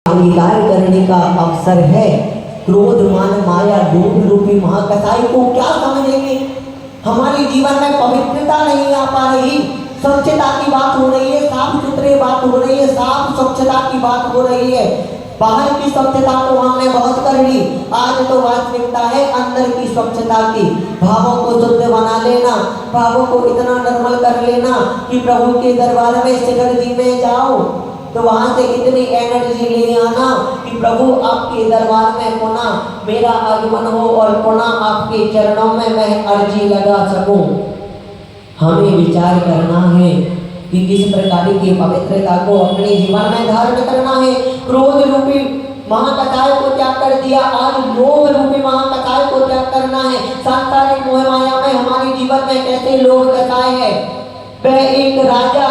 अंगीकार करने का अवसर है। क्रोध मान माया लोभ रूपी महाकथाई को क्या समझेंगे। हमारे जीवन में पवित्रता नहीं आ पा रही, स्वच्छता की बात हो रही है, साफ सुथरे बात हो रही है, साफ स्वच्छता की बात हो रही है। बाहर की स्वच्छता तो हमने बहुत कर ली, आज तो वास्तविकता है अंदर की स्वच्छता की। भावों को शुद्ध बना लेना, भावों को इतना निर्मल कर लेना कि प्रभु के दरबार में शिखर जी में जाओ तो वहां से इतनी एनर्जी ले आना कि प्रभु आपके दरबार में पुनः मेरा आगमन हो और पुनः आपके चरणों में मैं अर्जी लगा सकूं। हमें विचार करना है कि किस प्रकार की पवित्रता को अपने जीवन में धारण करना है। क्रोध रूपी महाकथाएं को त्याग कर दिया, आज लोभ रूपी महाकथाएं को त्याग करना है। सांसारिक मोह माया में हमारे जीवन में कैसे लोभ कथाएं है। वह एक राजा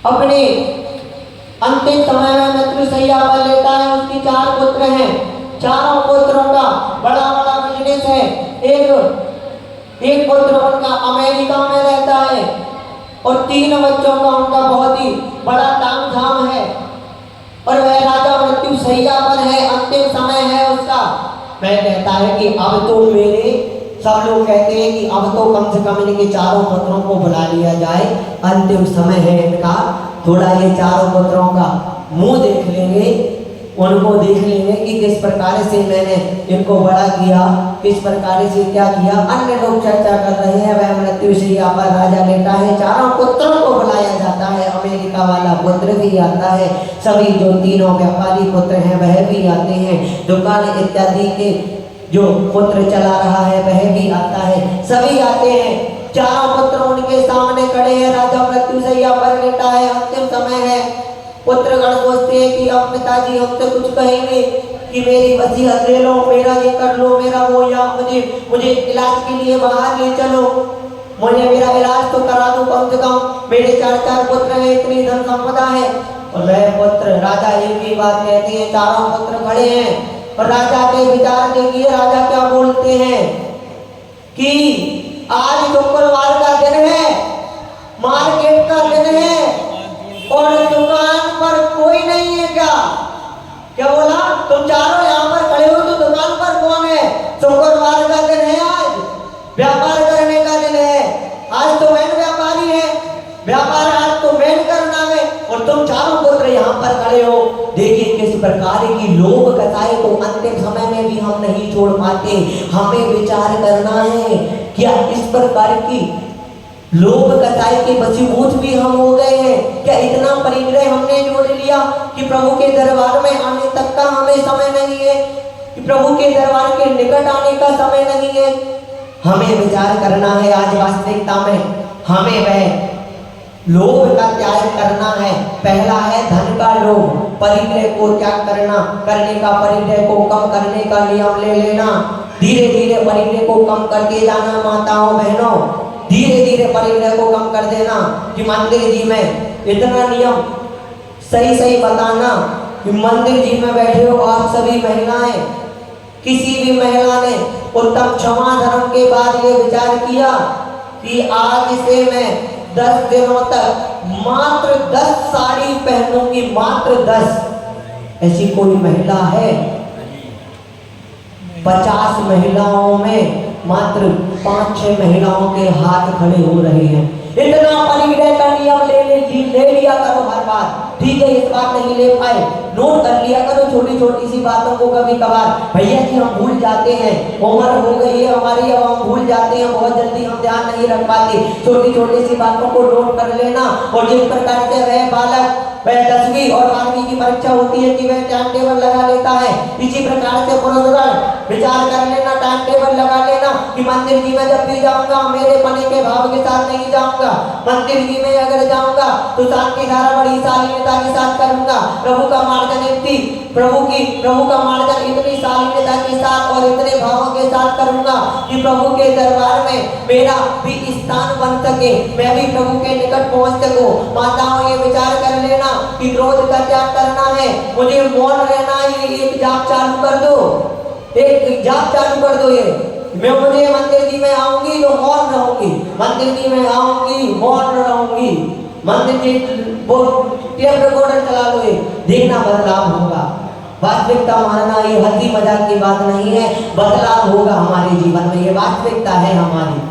अपने अंतिम समय में मृत्युशैया पर लेता है। उसकी 4 पुत्र हैं, चारों पुत्रों का बड़ा बड़ा बिजनेस है। एक पुत्र उनका अमेरिका में रहता है और 3 बच्चों का उनका बहुत ही बड़ा तामझाम है और वह राजा मृत्युशैया पर है, अंतिम समय है उसका। वह कहता है कि अब तो मेरे, सब लोग कहते हैं कि अब तो कम से कम इनके चारों पुत्रों को बुला लिया जाए, अंतिम समय है इनका, थोड़ा ये चारों पुत्रों का मुंह देख लेंगे, उनको देख लेंगे कि किस प्रकार से मैंने इनको बड़ा किया, किस प्रकार से क्या किया। अन्य लोग चर्चा कर रहे हैं, वह मृत्युशैया पर राजा लेटा है, चारों पुत्रों को बुलाया जाता है। अमेरिका वाला पुत्र भी आता है, सभी जो 3 व्यापारी पुत्र हैं वह भी आते हैं, दुकान इत्यादि के जो पुत्र चला रहा है वह भी आता है, सभी आते हैं। चारों पुत्र उनके सामने खड़े हैं, राजा मृत्युशैया पर लेटा है, अंतिम समय है। पुत्रगण सोचते हैं कि अब पिताजी हमसे कुछ कहेंगे कि मेरी वसीयत ले लो, मेरा ये कर लो, मेरा वो, या मुझे इलाज के लिए बाहर ले चलो, मुझे मेरा इलाज तो करा दो कम से कम, मेरे 4 पुत्र हैं, इतनी धन संपदा है। और वह पुत्र राजा एक ही बात कहते हैं, चारों पुत्र खड़े हैं और राजा के विचार देखिए, राजा क्या बोलते हैं कि आज शुक्रवार का दिन है, मार्केट का दिन है और दुकान पर कोई नहीं है। क्या बोला? तुम चारों यहाँ पर खड़े हो तो दुकान पर कौन है? शुक्रवार का दिन है, आज व्यापार करने का दिन है, आज तो मैं व्यापारी है, व्यापार आज तो मैं करना है और तुम चारों पुत्र यहाँ पर खड़े हो। देखिए किस प्रकार की लोभ कथाएं को अंतिम समय में भी हम नहीं छोड़ पाते। हमें विचार करना है, क्या इस प्रकार की लोभ कथाएं के वशीभूत भी हम हो गए हैं? क्या इतना परिग्रह हमने जोड़ लिया कि प्रभु के दरबार में आने तक का हमें समय नहीं है, कि प्रभु के दरबार के निकट आने का समय नहीं है? हमें विचार करना है। आज वास्तविकता में हमें वह लोभ का त्याग करना है। पहला है धन का लोभ, परिग्रह को त्याग करने का, परिग्रह को कम करने का नियम ले लेना। धीरे धीरे परिग्रह को कम करके जाना माताओं बहनों, धीरे धीरे परिग्रह को कम कर देना। कि मंदिर जी में इतना नियम सही बताना कि मंदिर जी में बैठे हो आप सभी महिलाएं, किसी भी महिला ने उत्तम क्षमा धर्म के बाद ये विचार किया कि आज से मैं 10 दिनों तक मात्र 10 साड़ी पहनूंगी, मात्र 10। ऐसी कोई महिला है? 50 महिलाओं में मात्र 5-6 महिलाओं के हाथ खड़े हो रहे हैं। इतना परिग्रह का नियम ले लिया करो हर बार। ठीक है, इस बार नहीं ले पाए, नोट कर लिया करो छोटी छोटी सी बातों को। कभी कभार भैया जी हम भूल जाते हैं, उम्र हो गई है हमारी, अब हम भूल जाते हैं, बहुत जल्दी हम ध्यान नहीं रख पाते। छोटी छोटी सी बातों को नोट कर लेना। और जिस प्रकार से वह बालक, वह 10वीं और 12वीं की परीक्षा होती है कि वह टाइम टेबल लगा लेता है, इसी प्रकार से पुरुषगण विचार कर लेना, टाइम टेबल लगा लेना कि मंदिर जी में जब भी जाऊंगा मेरे पने के भाव के साथ नहीं जाऊंगा, मंदिर जी में अगर जाऊंगा तो शांति धारा बड़ी शालीनता के साथ करूंगा, प्रभु का मार्जन इतनी प्रभु का मार्जन इतनी शालीनता के साथ और इतने भावों के साथ करूंगा कि प्रभु के दरबार में मेरा भी स्थान बन सके, मैं भी प्रभु के निकट पहुंच सकूं। माताओं ये विचार कर लेना कि क्रोध का त्याग करना है, मुझे मौन रहना है। एक जाप चालू कर दो, एक जाप चालू कर दो। ये मुझे मंदिर जी में आऊंगी तो मौन रहूंगी, मंदिर जी में आऊंगी मौन रहूंगी, मंदिर की वो टेप रिकॉर्डर चला लो, देखना बदलाव होगा। वास्तविकता मानना ये हंसी मजाक की बात नहीं है, बदलाव होगा हमारे जीवन में, ये वास्तविकता है हमारी।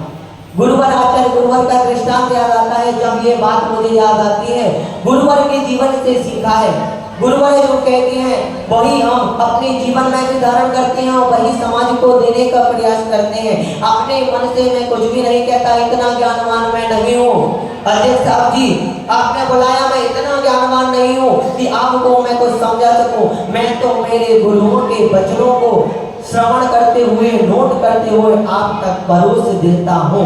गुरुवर आचार्य गुरुवर का दृष्टांत याद आता है। जब ये बात मुझे याद आती है, गुरुवर के जीवन से सीखा है। गुरुवर जो कहते हैं वही हम अपने जीवन में भी धारण करते हैं और वही समाज को देने का प्रयास करते हैं। अपने मन से मैं कुछ भी नहीं कहता, इतना ज्ञानवान मैं नहीं हूँ। अध्यक्ष साहब जी, आपने बुलाया, मैं इतना ज्ञानवान नहीं हूँ कि आपको मैं कुछ समझा सकूं। मैं तो मेरे गुरुओं के वचनों को श्रवण करते हुए, नोट करते हुए आप तक परोस देता हूँ।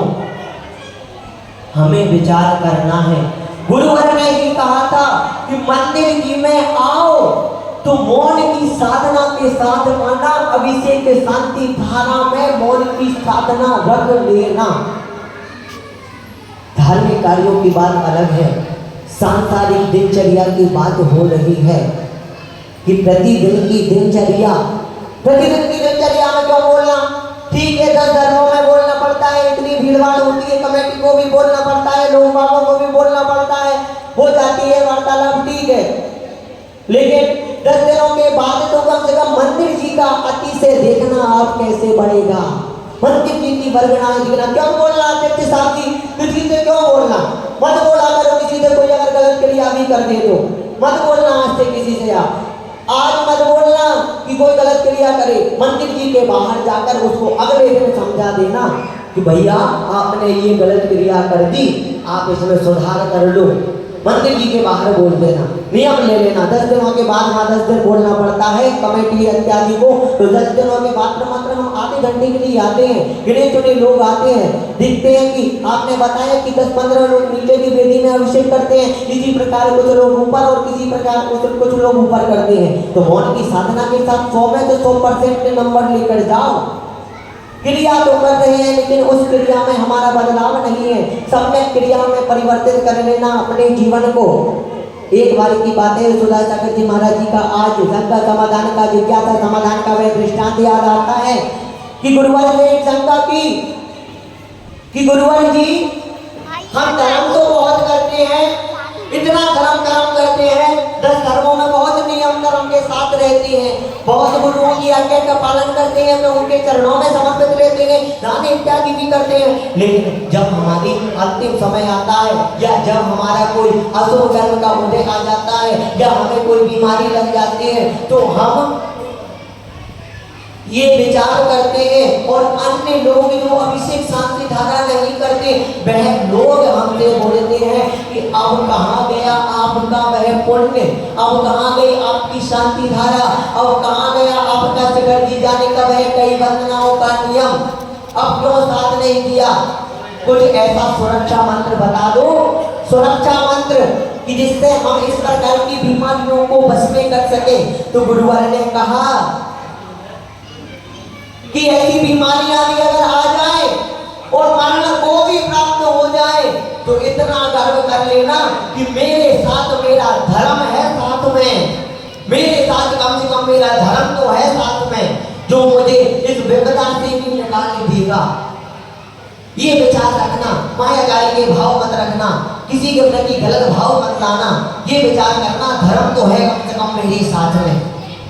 हमें विचार करना है। गुरुवर ने ही कहा था कि मंदिर जी में आओ तो मौन की साधना के साथ माना, अभिषेक के शांति धारा में मौन की साधना रख लेना। धार्मिक कार्यों की बात अलग है, सांसारिक दिनचर्या की बात हो रही है कि प्रतिदिन की दिनचर्या, प्रतिदिन की दिनचर्या में क्यों बोलना? ठीक है, 10 धर्मों में बोलना पड़ता है, इतनी भीड़भाड़ होती है, कमेटी को भी बोलना पड़ता है, लोग बाबों को भी बोलना पड़ता है, हो जाती है वार्तालाप, ठीक है। लेकिन 10 दिनों के बाद तो कम से कम मंदिर जी का अति से देखना आप कैसे बढ़ेगा। मंदिर जी की वर्गणाएं दिखना। क्यों बोलना अध्यक्ष साहब जी? किसी से क्यों बोलना? मत बोला करो किसी से, कोई अगर गलत क्रिया भी कर दे तो मत बोलना आज से किसी से। आज मत बोलना कि कोई गलत क्रिया करे, मंदिर जी के बाहर जाकर उसको अगले दिन समझा देना कि भैया आपने ये गलत क्रिया कर दी, आप इसमें सुधार कर लो। मंदिर जी के बाहर बोल देना, नियम ले लेना। 10 दिनों के बाद, हाँ 10 दिन बोलना पड़ता है कमेटी इत्यादि को, तो 10 दिनों के बाद मात्र हम आधे घंटे के लिए आते हैं, गिने चुने लोग आते हैं, दिखते हैं कि आपने बताया कि 10-15 लोग नीचे की वेदी में अभिषेक करते हैं, इसी प्रकार कुछ लोग ऊपर और किसी प्रकार कुछ लोग ऊपर करते हैं। तो मौन की साधना के साथ 100 में तो 100% नंबर लेकर जाओ। क्रिया तो कर रहे हैं लेकिन उस क्रिया में हमारा बदलाव नहीं है। सम्यक क्रिया में परिवर्तित कर लेना अपने जीवन को। एक बार की बात है, सुधा सागर जी महाराज जी का आज शंका समाधान का, जिज्ञासा समाधान का वह दृष्टांत याद आता है कि गुरुवर ने एक शंका की कि गुरुवर जी, हम धर्म तो बहुत करते हैं, इतना धर्म करते हैं, 10 धर्मों में बहुत नियम धर्म के साथ रहते हैं, बहुत गुरुओं की आज्ञा का पालन करते हैं, तो उनके चरणों में समर्पित रहते हैं, दान इत्यादि भी करते हैं। लेकिन जब हमारी अंतिम समय आता है या जब हमारा कोई अशुभ कर्म का उदय आ जाता है या हमें कोई बीमारी लग जाती है तो हम ये विचार करते हैं और अन्य लोग जो अभिषेक शांति धारा नहीं करते वह लोग हमसे बोलते हैं कि अब कहाँ गया आपका वह पुण्य, अब कहाँ गई आपकी शांति धारा, अब कहाँ गया आपका शिखर जी जाने का वह कई वंदनाओं का नियम, अब क्यों साथ नहीं दिया? कुछ ऐसा सुरक्षा मंत्र बता दो, सुरक्षा मंत्र कि जिससे हम इस प्रकार की बीमारियों को बच में कर सके। तो गुरुवर ने कहा कि ऐसी बीमारियां भी अगर आ जाए और मरण को भी प्राप्त हो जाए तो इतना गर्व कर लेना कि मेरे साथ मेरा धर्म है, साथ में मेरे साथ कम से कम मेरा धर्म तो है साथ में, जो मुझे इस विपदा से भी निकाल देगा। ये विचार रखना, मायाजाल के भाव मत रखना, किसी के प्रति गलत भाव मत लाना, ये विचार करना धर्म तो है कम से कम मेरे साथ में,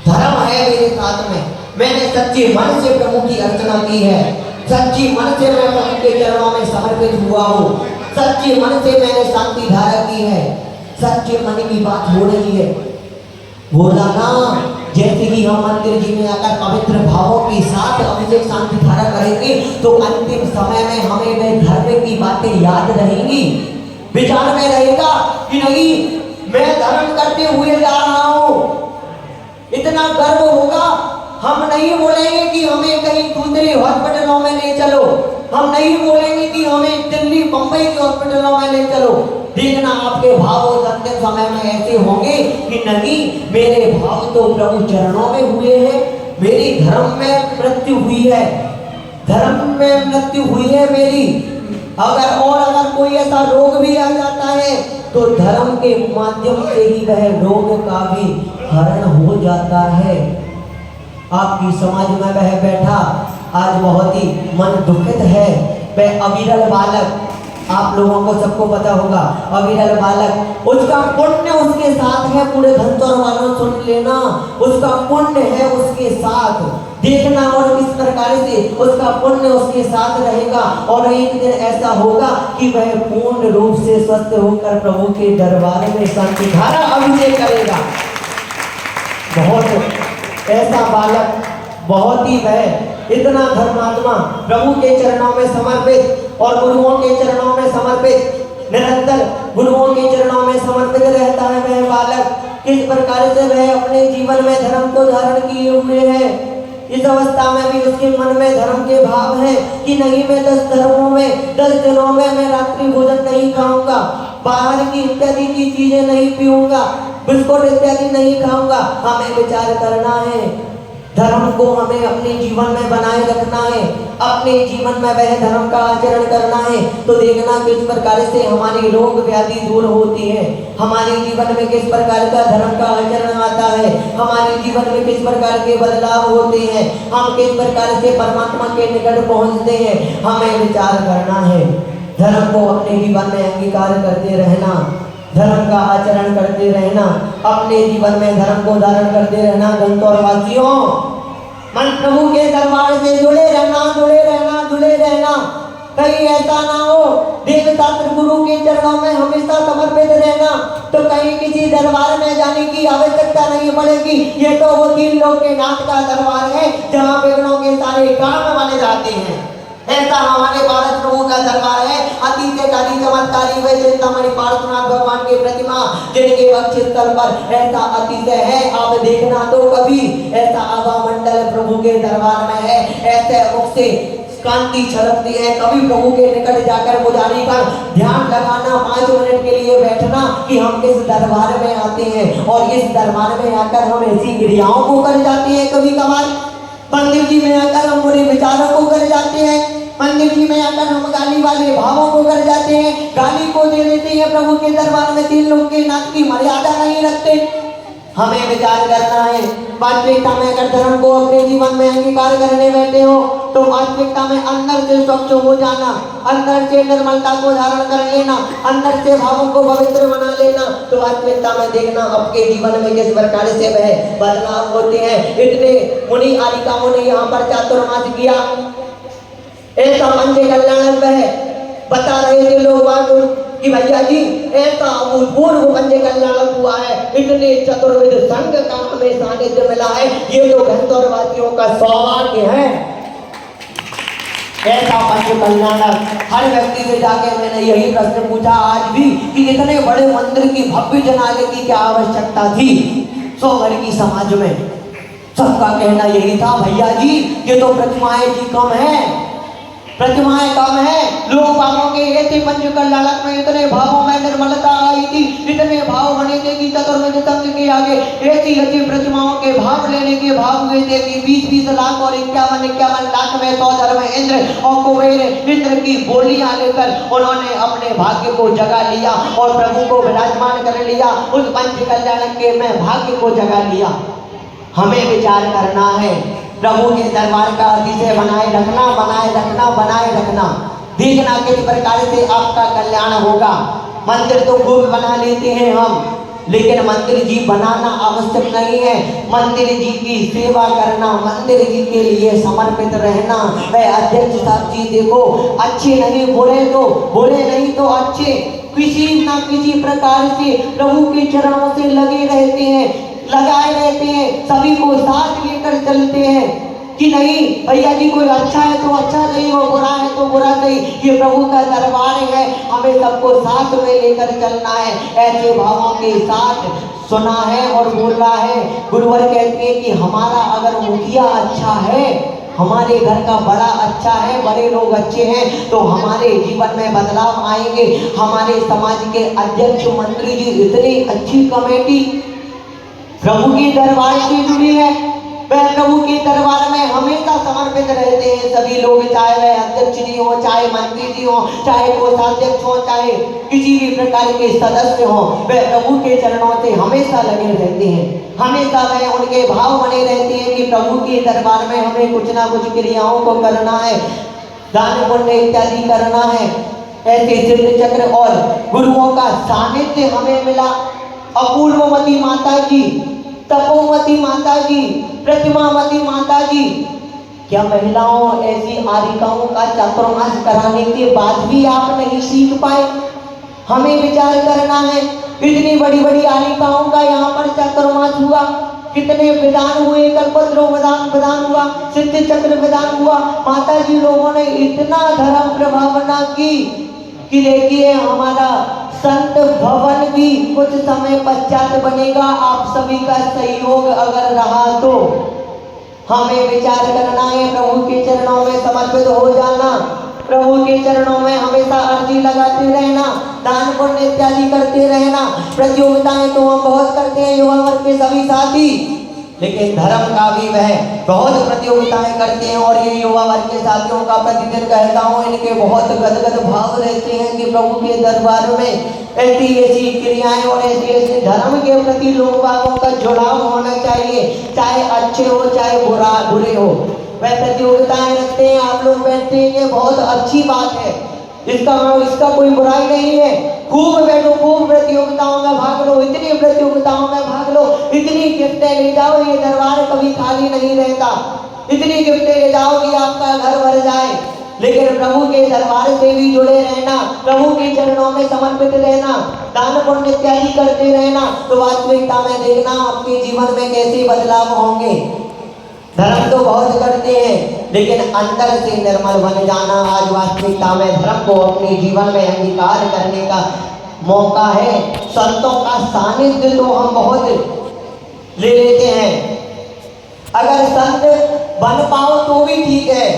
धर्म है मेरे साथ में। मैंने सच्चे मन से प्रभु की अर्चना की है, सच्ची मन से मैं प्रभु के चरणों में समर्पित हुआ हूँ, सच्चे मन से मैंने शांति धारा की है, सच्चे मन की बात हो रही है। बोला ना, जैसे ही हम मंदिर जी में आकर पवित्र भावों के साथ अभिषेक शांति धारा करेंगे तो अंतिम समय में हमें वह धर्म की बातें याद रहेंगी, विचार में रहेगा कि नहीं मैं धर्म करते हुए जा रहा हूँ, इतना गर्व होगा। हम नहीं बोलेंगे कि हमें कहीं दूसरे हॉस्पिटलों में ले चलो, हम नहीं बोलेंगे कि हमें दिल्ली बंबई के हॉस्पिटलों में ले चलो। देखना आपके भाव उस अंतिम समय में ऐसे होंगे कि नहीं मेरे भाव तो प्रभु चरणों में हुए हैं, मेरी धर्म में मृत्यु हुई है, धर्म में मृत्यु हुई है मेरी। अगर कोई ऐसा रोग भी आ जाता है तो धर्म के माध्यम से ही वह रोग का भी हरण हो जाता है। आपकी समाज में वह बैठा आज बहुत ही मन दुखित है, वह अविरल बालक आप लोगों को सबको पता होगा, अविरल बालक, उसका पुण्य उसके साथ है। पूरे धनतोर वालों सुन लेना, उसका पुण्य है उसके साथ, देखना। और किस प्रकार से उसका पुण्य उसके साथ रहेगा और एक दिन ऐसा होगा कि वह पूर्ण रूप से स्वस्थ होकर प्रभु के दरबार में शांति धारा अभिषेक करेगा। बहुत ऐसा बालक, बहुत ही वह इतना धर्मात्मा, प्रभु के चरणों में समर्पित और गुरुओं के चरणों में समर्पित, निरंतर गुरुओं के चरणों में समर्पित रहता है वह बालक। किस प्रकार से वह अपने जीवन में धर्म को धारण किए हुए है। इस अवस्था में भी उसके मन में धर्म के भाव है कि नहीं, मैं 10 धर्मों में 10 दिनों में मैं रात्रि भोजन नहीं खाऊंगा, बाहर की इत्यादि की चीजें नहीं पीऊंगा, बिस्कुट इत्यादि नहीं खाऊंगा। हमें विचार करना है, धर्म को हमें अपने जीवन में बनाए रखना है, अपने जीवन में वह धर्म का आचरण करना है। तो देखना किस प्रकार से हमारी रोग व्याधि दूर होती है, हमारे जीवन में किस प्रकार का धर्म का आचरण आता है, हमारे जीवन में किस प्रकार के बदलाव होते हैं, हम किस प्रकार से परमात्मा के निकट पहुंचते हैं। हमें विचार करना है, धर्म को अपने जीवन में अंगीकार करते रहना, धर्म का आचरण करते रहना, अपने जीवन में धर्म को धारण करते रहना। धनतोर वासियों, मन प्रभु के दरबार से जुड़े रहना, जुड़े रहना, जुड़े रहना। कहीं ऐसा ना हो देव शास्त्र गुरु के चरणों में हमेशा समर्पित रहना, तो कहीं किसी दरबार में जाने की आवश्यकता नहीं पड़ेगी। ये तो वो 3 लोग के नाथ का दरबार है जहाँ विघ्नों के सारे काम बने जाते हैं। ऐसा हमारे भारत प्रभु का दरबार है। अति से काली चमत्कारी वे चिंतामणि पार्श्वनाथ भगवान की प्रतिमा, जिनके वक्ष स्थल पर ऐसा अतिशय है, आप देखना तो कभी ऐसा आभा मंडल प्रभु के दरबार में है, ऐसे मुख से कांति छलकती है। कभी प्रभु के निकट जाकर पुजारी पर ध्यान लगाना, 5 मिनट के लिए बैठना कि हम किस दरबार में आते हैं, और इस दरबार में आकर हम ऐसी क्रियाओं को कर जाते हैं। कभी कभार मंदिर जी में आकर हम बुरे विचारों को कर जाते हैं, मंदिर जी में आकर हम गाली वाले भावों को कर जाते हैं, गाली को दे देते हैं। प्रभु के दरबार में 3 लोग के नाथ की मर्यादा नहीं रखते। हमें विचार करना है, वास्तविकता में अगर धर्म को अपने जीवन में अंगीकार करने बैठे हो तो वास्तविकता में अंदर से स्वच्छ हो जाना, अंदर से निर्मलता को धारण कर लेना, अंदर से भावों को पवित्र बना लेना। तो वास्तविकता में देखना आपके जीवन में किस प्रकार से वह बदलाव होते हैं। इतने मुनि आलिकाओं ने यहाँ पर चातुर्मास किया, ऐसा पंच कल्याण है, बता रहे थे लोग कि भैया जी ऐसा अभूतपूर्व पंच कल्याण हुआ है, इतने चतुर्विध संघ का हमें सानिध्य मिला है, ये तो धनतोर वासियों का सौभाग्य है। ऐसा पंच कल्याण हर व्यक्ति से जाके मैंने यही प्रश्न पूछा आज भी कि इतने बड़े मंदिर की भव्य जनाले की क्या आवश्यकता थी 100 घर की समाज में। सबका कहना यही था, भैया जी ये तो प्रतिमाएं जी कम है, प्रतिमाएं कम है। लोग भावों के ऐसे पंच कल्याणक में इतने भावों में निर्मलता आई थी, इतने भाव बने थे कि चतुर्विध संघ के आगे ऐसी प्रतिमाओं के भाव लेने के भाव हुए थे कि 20-20 लाख और 51-51 लाख में 100 धर्म इंद्र और कुबेर इंद्र की बोलियां लेकर उन्होंने अपने भाग्य को जगा लिया और प्रभु को विराजमान कर लिया, उस पंच कल्याणक के में भाग्य को जगा लिया। हमें विचार करना है, प्रभु के दरबार का अतिशय बनाए रखना, बनाए रखना, बनाए रखना। देखना किस प्रकार से आपका कल्याण होगा। मंदिर तो खूब बना लेते हैं हम, लेकिन मंदिर जी बनाना आवश्यक नहीं है। मंदिर जी की सेवा करना, मंदिर जी के लिए समर्पित रहना। वह अध्यक्ष साहब जी देखो, अच्छे नहीं बुरे नहीं तो अच्छे, किसी न किसी प्रकार से प्रभु के चरणों से लगे रहते हैं, लगाए रहते हैं, सभी को साथ लेकर चलते हैं कि नहीं भैया जी कोई अच्छा है तो अच्छा सही, वो बुरा है तो बुरा सही, ये प्रभु का दरबार है, हमें सबको साथ में लेकर चलना है। ऐसे भावों के साथ सुना है और बोल रहा है। गुरुवर कहते हैं कि हमारा अगर मुखिया अच्छा है, हमारे घर का बड़ा अच्छा है, बड़े लोग अच्छे हैं, तो हमारे जीवन में बदलाव आएंगे। हमारे समाज के अध्यक्ष मंत्री जी इतनी अच्छी कमेटी प्रभु के दरबार से जुड़ी है, वह प्रभु के दरबार में हमेशा समर्पित रहते हैं सभी लोग, चाहे वह अध्यक्ष जी हो, चाहे मंत्री जी हो, चाहे कोषाध्यक्ष हो, चाहे किसी भी प्रकार के सदस्य हो, वह प्रभु के चरणों से हमेशा लगे रहते हैं। हमेशा वह उनके भाव बने रहते हैं कि प्रभु के दरबार में हमें कुछ ना कुछ क्रियाओं को करना है, दान पुण्य इत्यादि करना है। ऐसे सिद्ध चक्र और गुरुओं का सानिध्य हमें मिला। अपूर्वमती माता जी, तपोमती माता जी, प्रतिमामती माता जी, क्या महिलाओं ऐसी आरिकाओं का चातुर्मास कराने के बाद भी आप नहीं सीख पाए? हमें विचार करना है। इतनी बड़ी बड़ी आरिकाओं का यहाँ पर चातुर्मास हुआ, कितने विधान हुए, कल्पद्रुम विधान हुआ, सिद्ध चक्र विधान हुआ। माता जी लोगों ने इतना धर्म प्रभावना की कि देखिए हमारा संत भवन भी कुछ समय पश्चात बनेगा। आप सभी का सहयोग अगर रहा तो हमें विचार करना है, प्रभु के चरणों में समर्पित हो जाना, प्रभु के चरणों में हमेशा अर्जी लगाते रहना, दान पुण्य इत्यादि करते रहना। प्रतियोगिताएं तो हम बहुत करते हैं युवा वर्ग के सभी साथी, लेकिन धर्म का भी वह बहुत प्रतियोगिताएं करते हैं। और ये युवा वर्ग के साथियों का प्रतिदिन कहता हूँ, इनके बहुत गदगद भाव रहते हैं कि प्रभु के दरबार में ऐसी ऐसी क्रियाएं और ऐसी ऐसी धर्म के प्रति लोग बागों का जुड़ाव होना चाहिए, चाहे अच्छे हो चाहे बुरे हो। वह प्रतियोगिताएं रखते हैं, आप लोग बैठते हैं, ये बहुत अच्छी बात है, इसका कोई बुराई नहीं है। खूब बैठो, खूब प्रतियोगिताओं में भाग लो, इतनी प्रतियोगिताओं में भाग लो, इतनी गिफ्टें ले जाओ, ये दरबार कभी खाली नहीं रहता। इतनी गिफ्टें ले जाओ कि आपका घर भर जाए। लेकिन प्रभु के दरबार से भी जुड़े रहना, प्रभु के चरणों में समर्पित रहना, दान पुण्य इत्यादि करते रहना, तो वास्तविकता में देखना आपके जीवन में कैसे बदलाव होंगे। धर्म तो बहुत करते हैं, लेकिन अंदर से निर्मल बन जाना आज वास्तविकता में धर्म को अपने जीवन में अंगीकार करने का मौका है। संतों का सानिध्य तो हम बहुत ले लेते हैं, अगर संत बन पाओ तो भी ठीक है,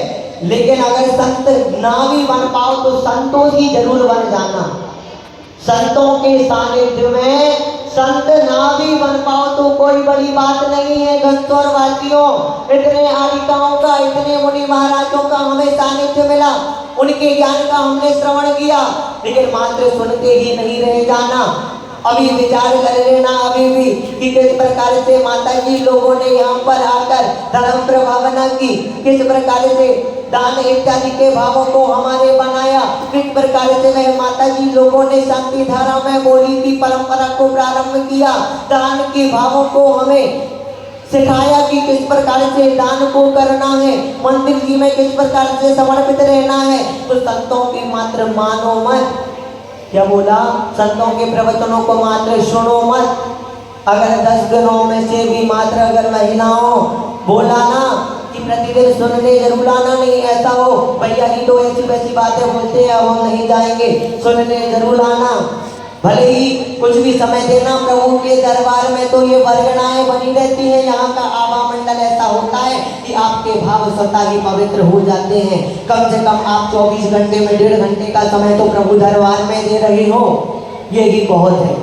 लेकिन अगर संत ना भी बन पाओ तो संतोषी जरूर बन जाना। संतों के सानिध्य में संत ना भी बन पाओ तो कोई बड़ी बात नहीं है। गंतौर वासियों, इतने आरिकाओं का, इतने मुनि महाराजों का हमें सानिध्य मिला, उनके ज्ञान का हमने श्रवण किया, लेकिन मात्र सुनते ही नहीं रह जाना। अभी विचार कर लेना अभी भी कि किस प्रकार से माता जी लोगों ने यहाँ पर आकर धर्म प्रभावना की, किस प्रकार से दान इत्यादि के भावों को हमारे बनाया, किस प्रकार से वह माता जी लोगों ने शांति धारा में बोली की परंपरा को प्रारंभ किया, दान के भावों को हमें सिखाया कि किस प्रकार से दान को करना है, मंदिर जी में किस प्रकार से समर्पित रहना है। तो संतों की मात्र मानो मत, क्या बोला, संतों के प्रवचनों को मात्र सुनो मत। अगर 10 दिनों में से भी मात्र अगर महिलाओं बोला ना कि प्रतिदिन सुनने जरूर आना, नहीं ऐसा हो भैया जी तो ऐसी वैसी बातें बोलते हैं, अब हम नहीं जाएंगे, सुनने जरूर आना, भले ही कुछ भी समय देना प्रभु के दरबार में। तो ये वर्गणाएं बनी रहती हैं, यहाँ का आभा मंडल ऐसा होता है कि आपके भाव स्वतः ही पवित्र हो जाते हैं। कम से कम आप 24 घंटे में 1.5 घंटे का समय तो प्रभु दरबार में दे रहे हो, ये ही बहुत है।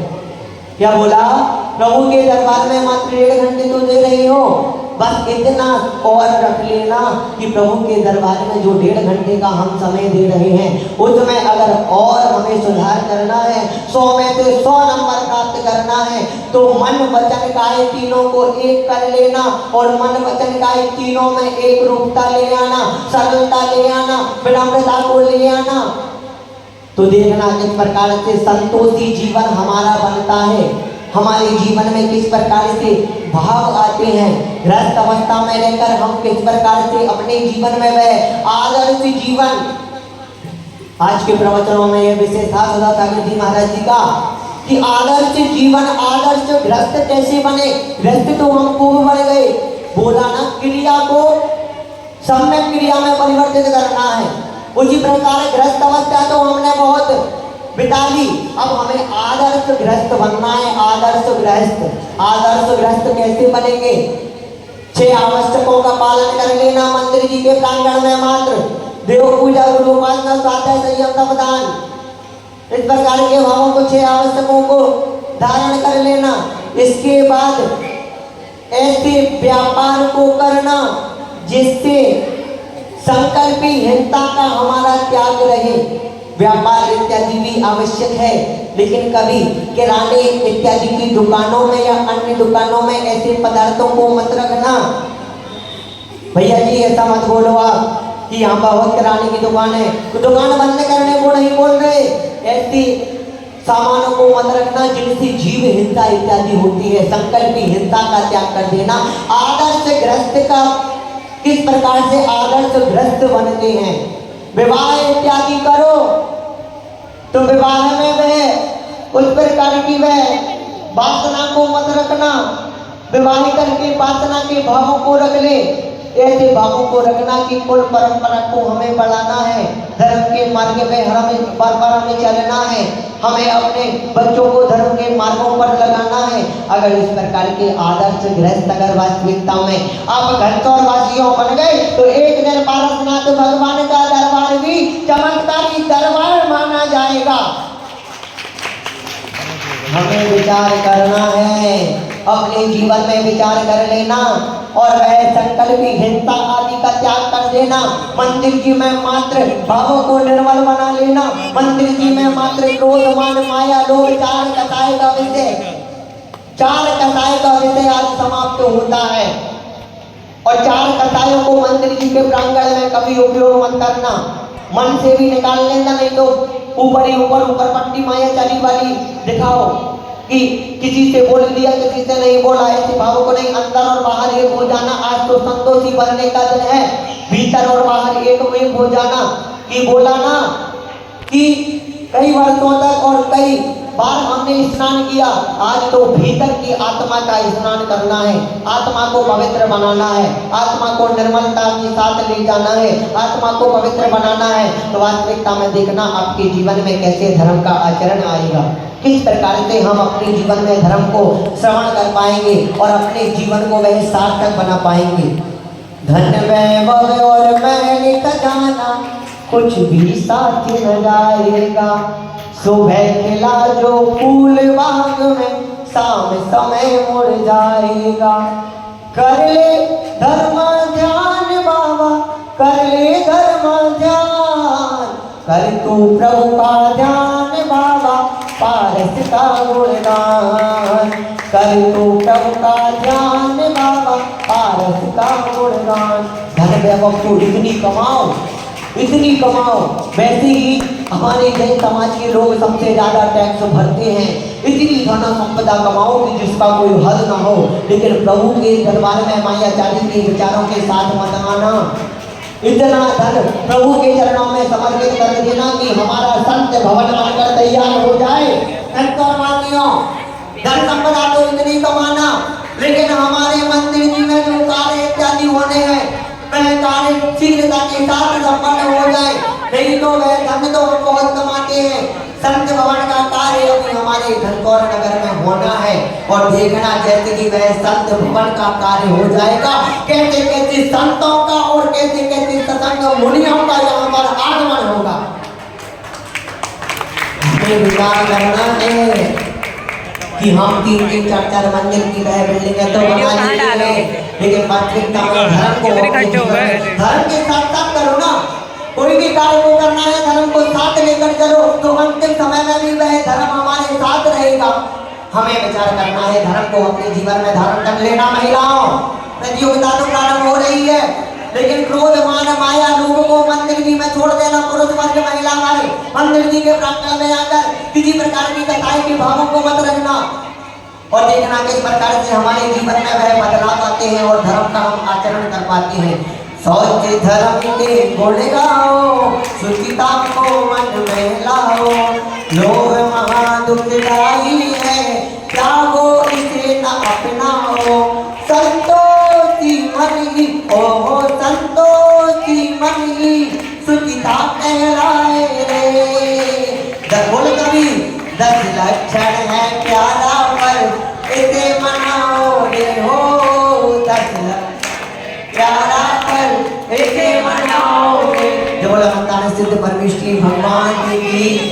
क्या बोला, प्रभु के दरबार में मात्र 1.5 घंटे तो दे रही हो, बस इतना और रख लेना कि प्रभु के दरबार में जो 1.5 घंटे का हम समय दे रहे हैं, उसमें अगर और हमें सुधार करना है, 100 में से 100 नंबर प्राप्त करना है, तो मन वचन काया तीनों को एक कर लेना, और मन वचन काया तीनों में एक रूपता ले आना, सरलता ले आना, विनम्रता को ले आना। तो देखना किस प्रकार से संतोषी जीवन हमारा बनता है, हमारे जीवन में किस प्रकार से भाव आते हैं, गृहस्थ अवस्था में रहकर हम किस प्रकार से अपने जीवन में वह आदर्श जीवन। आज के प्रवचनों में यह विशेष था सदा सागर जी महाराज जी का कि आदर्श जीवन, आदर्श गृहस्थ कैसे बने। गृहस्थ तो हम खूब बन गए, बोला ना क्रिया को सम्यक क्रिया में परिवर्तित करना है, उसी प्रकार गृहस्थ अवस्था तो हमने बहुत बिता ली, अब हमें आदर्श गृहस्थ बनना है। आदर्श गृहस्थ कैसे बनेंगे, 6 आवश्यकों का पालन कर लेना, मंदिर जी के प्रांगण में मात्र देव पूजा, गुरु उपासना, स्वाध्याय, संयम, तपदान, इस प्रकार के भावों को 6 आवश्यकों को धारण कर लेना। इसके बाद ऐसे व्यापार को करना जिससे संकल्पहीनता का हमारा त्याग रहे। व्यापार इत्यादि भी आवश्यक है, लेकिन कभी किराने इत्यादि की दुकानों में या अन्य दुकानों में ऐसे पदार्थों को मत रखना। भैया जी ऐसा मत बोलो आप, कि यहाँ बहुत किराने की दुकान है, तो दुकान बंद करने को नहीं बोल रहे। ऐसी सामानों को मत रखना जिनसे जीव हिंसा इत्यादि होती है। संकल्प हिंसा का त्याग कर देना। आदर्श ग्रस्त का किस प्रकार से आदर्श ग्रस्त बनते हैं, विवाह इत्यादि करो तो विवाह में वह उस प्रकार की वह वासना को मत रखना। विवाह करके वासना के भावों को रख ले। ऐसे भावों को रखना कि कुल परंपरा को हमें बढ़ाना है, धर्म के मार्ग में हमें परंपरा में चलना है, हमें अपने बच्चों को धर्म के मार्गों पर लगाना है। अगर इस प्रकार के आदर्श गृहस्थ अगर वास्तविकता में आप घनौर वासियों बन गए तो एक दिन पारसनाथ भगवान का दरबार भी चमत्कारी दरबार माना जाएगा। हमें विचार करना है, अपने जीवन में विचार कर लेना और वह संकल्प हिंसा आदि का त्याग कर देना। मंदिर जी में मात्र भावों को निर्मल बना लेना। मंदिर जी में मात्र क्रोध मान माया लोभ चार कसाय का विषय आज समाप्त होता है। और चार कसायों को मंदिर जी के प्रांगण में कभी उपयोग मत करना। मन से भी निकाल लेना, नहीं तो ऊपर पट्टी माया चाली वाली दिखाओ कि किसी से बोल दिया किसी से नहीं बोला। ऐसे भावों को नहीं, अंदर और बाहर एक हो जाना। आज तो संतोषी बनने का दिन है, भीतर और बाहर एक हो जाना। कि बोला ना कि कई वर्षों तक और कई बार हमने स्नान किया, आज तो भीतर की आत्मा का स्नान करना है, आत्मा को पवित्र बनाना है, आत्मा को निर्मलता के साथ ले जाना है, आत्मा को पवित्र बनाना है। तो वास्तविकता में देखना आपके जीवन में कैसे धर्म का आचरण आएगा, किस प्रकार से हम अपने जीवन में धर्म को श्रवण कर पाएंगे और अपने जीवन को वह सार्थक बना पाएंगे। धन वैभव और महल खजाना कुछ भी साथ न जाएगा, सुबह खिला जो फूल बाग में शाम समय मुड़ जाएगा। कर ले धर्म ध्यान बाबा, कर ले धर्म ध्यान, कर तू प्रभु का ध्यान बाबा, पारस का गुणगान। कर तू प्रभु का ध्यान बाबा, पारस का गुणगान। धन वैभव तो इतनी कमाओ। वैसे ही हमारे जैन समाज के लोग सबसे ज्यादा टैक्स भरते हैं। इतनी धन संपदा कमाओ कि जिसका कोई हद ना हो, लेकिन प्रभु के दरबार में मायाचारी के विचारों के साथ मत आना। इतना धन प्रभु के चरणों में समर्पित कर देना कि हमारा संत भवन बनकर तैयार हो जाए। धन संपदा तो इतनी कमाना, लेकिन हमारे मंदिर जी में जो कार्य इत्यादि होने हैं वह कार्य शीघ्रता के साथ संपन्न हो जाए। नहीं तो वह धन तो हम बहुत कमाते हैं। संत भवन का कार्य अभी हमारे घनौर नगर में होना है और देखना जैसे कि वह संत भवन का कार्य हो जाएगा, कैसे कैसे संतों का और कैसे कैसे सत्संग मुनियों का यहाँ पर आगमन होगा। हमें विचार करना है कि हम 3-3, 4-4 मंजिल की वह बिल्डिंगें तो बना लिए, लेकिन वास्तविकता में धर्म के साथ साथ करो ना। कोई भी कार्य को करना है धर्म को साथ लेकर चलो, तो अंतिम समय में भी वह धर्म हमारे साथ रहेगा। हमें विचार करना है, धर्म को अपने जीवन में धारण कर लेना। महिलाओं, प्रतियोगिता तो प्रारंभ हो रही है, लेकिन क्रोध मान माया लोगों को मंदिर जी में छोड़ देना। पुरुष वर्ग महिला वाले मंदिर जी के प्रांगण में आकर किसी प्रकार की कसाई के भावों को मत रखना और देखना किस प्रकार से हमारे जीवन में वह बदलाव आते हैं और धर्म का हम आचरण कर पाते हैं। सोच धर्म के गुण गाओ, सुचिता को मन में लाओ, लोभ महा दुखदाई है, त्यागो इसे न अपनाओ। संतोषी मन ही ओहो संतोषी मन ही सुचिता कहलाए रे। बोल कभी 10 लक्षण है प्यारा पर इसे मनाओ रे हो। 10 प्यारा पर इसे मनाओ रे। जो बोला सिद्ध परमेश्वरी भगवान की